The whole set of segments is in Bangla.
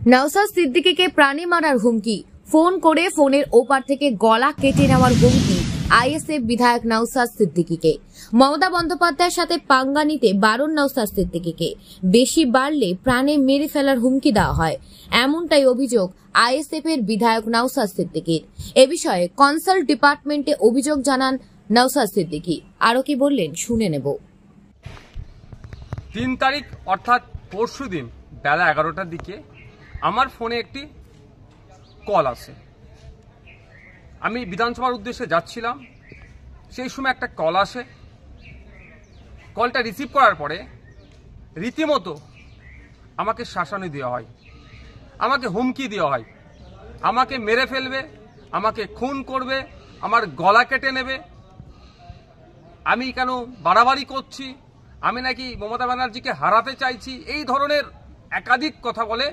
নওশাদ সিদ্দিকীকে প্রাণী মারার হুমকি, ফোন করে ফোনের ওপার থেকে গলা কেটে নেওয়ার হুমকি আইএসএফ বিধায়ক নওশাদ সিদ্দিকীকে। মমতা বন্দ্যোপাধ্যায়ের সাথে পাঙ্গা নিতে বারণ নওশাদ সিদ্দিকীকে, বেশি বাড়লে প্রাণে মেরে ফেলার হুমকি দেওয়া হয়, এমনটাই অভিযোগ আইএসএফ এর বিধায়ক নওশাদ সিদ্দিকীর। এ বিষয়ে কনসাল্ট ডিপার্টমেন্টে অভিযোগ জানান নওশাদ সিদ্দিকী। আরো কি বললেন শুনে নেব। 3 তারিখ অর্থাৎ পরশুদিন বেলা 11টার দিকে আমার ফোনে একটি কল আসে। আমি বিধানসভার উদ্দেশ্যে যাচ্ছিলাম, সেই সময় একটা কল আসে। কলটা রিসিভ করার পরে রীতিমতো আমাকে শাসানি দেওয়া হয়, আমাকে হুমকি দেওয়া হয়, আমাকে মেরে ফেলবে, আমাকে খুন করবে, আমার গলা কেটে নেবে, আমি কেন বাড়াবাড়ি করছি, আমি নাকি মমতা ব্যানার্জিকে হারাতে চাইছি, এই ধরনের একাধিক কথা বলে,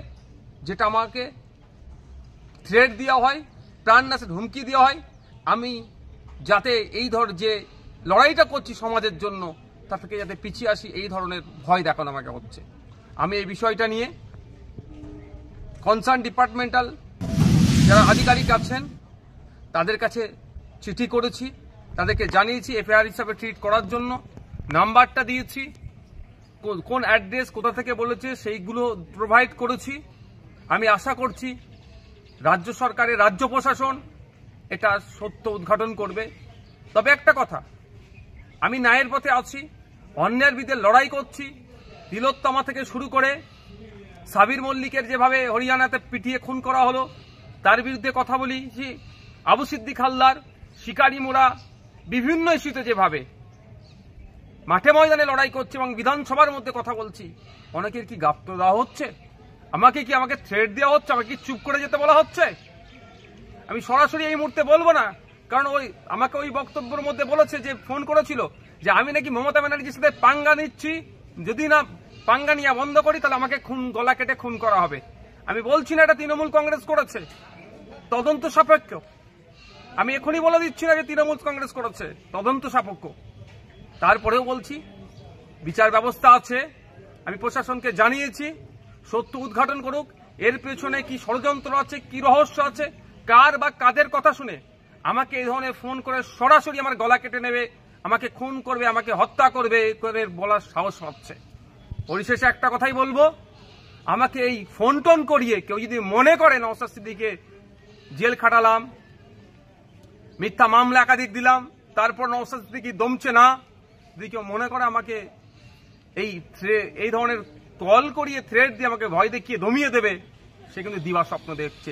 যেটা আমাকে থ্রেট দেওয়া হয়, প্রাণনাশের হুমকি দেওয়া হয়। আমি যাতে এই যে লড়াইটা করছি সমাজের জন্য, তা থেকে যাতে পিছিয়ে আসি, এই ধরনের ভয় দেখানো আমাকে হচ্ছে। আমি এই বিষয়টা নিয়ে কনসার্ন ডিপার্টমেন্টাল যারা আধিকারিক আছেন তাদের কাছে চিঠি করেছি, তাদেরকে জানিয়েছি এফআইআর হিসাবে ট্রিট করার জন্য, নাম্বারটা দিয়েছি, কোন অ্যাড্রেস কোথা থেকে বলেছে সেইগুলো প্রোভাইড করেছি। আমি আশা করছি রাজ্য সরকারের রাজ্য প্রশাসন এটা সত্য উদ্ঘাটন করবে। তবে একটা কথা, আমি ন্যায়ের পথে আছি, অন্যায়ের বিরুদ্ধে লড়াই করছি। তিলোত্তমা থেকে শুরু করে সাবির মল্লিকের যেভাবে হরিয়ানাতে পিটিয়ে খুন করা হলো, তার বিরুদ্ধে কথা বলেছি। আবু সিদ্দিক হালদার, শিকারি মোড়া, বিভিন্ন ইস্যুতে যেভাবে মাঠে ময়দানে লড়াই করছে এবং বিধানসভার মধ্যে কথা বলছি, অনেকের কি গাপ্ত দেওয়া হচ্ছে? আমাকে থ্রেট দেওয়া হচ্ছে? আমাকে কি চুপ করে যেতে বলা হচ্ছে? আমি সরাসরি এই মুহূর্তে বলবো না, কারণ আমাকে ওই বক্তব্যের মধ্যে বলেছে, যে ফোন করেছিল যে আমি নাকি মমতা ব্যানার্জির সাথে পাঙ্গা নিচ্ছি, যদি না পাঙ্গা নিয়ে বন্ধ করি তাহলে আমাকে গলা কেটে খুন করা হবে। আমি বলছি না এটা তৃণমূল কংগ্রেস করেছে, তদন্ত সাপেক্ষ। আমি এখনই বলে দিচ্ছি না যে তৃণমূল কংগ্রেস করেছে, তদন্ত সাপেক্ষ। তারপরেও বলছি বিচার ব্যবস্থা আছে, আমি প্রশাসনকে জানিয়েছি, সত্য উদ্ঘাটন করুক, এর পেছনে কি ষড়যন্ত্র আছে, কি রহস্য আছে, কার বা কাদের কথা শুনে আমাকে এই ধরনের ফোন করে সরাসরি আমার গলা কেটে নেবে, আমাকে খুন করবে, আমাকে হত্যা করবে করে বলার সাহস পাচ্ছে। পরিশেষে একটা কথাই বলবো, আমাকে এই ফোন টোন করিয়ে কেউ যদি মনে করে নওশাদ সিদ্দিকীকে জেল খাটালাম, মিথ্যা মামলা একাধিক দিলাম, তারপর নওশাদ সিদ্দিকী দমছে না, যদি কেউ মনে করে আমাকে এই ধরনের কল করিয়ে থ্রেট দিয়ে আমাকে ভয় দেখিয়ে দমিয়ে দেবে, সে কিন্তু দিবা স্বপ্ন দেখছে।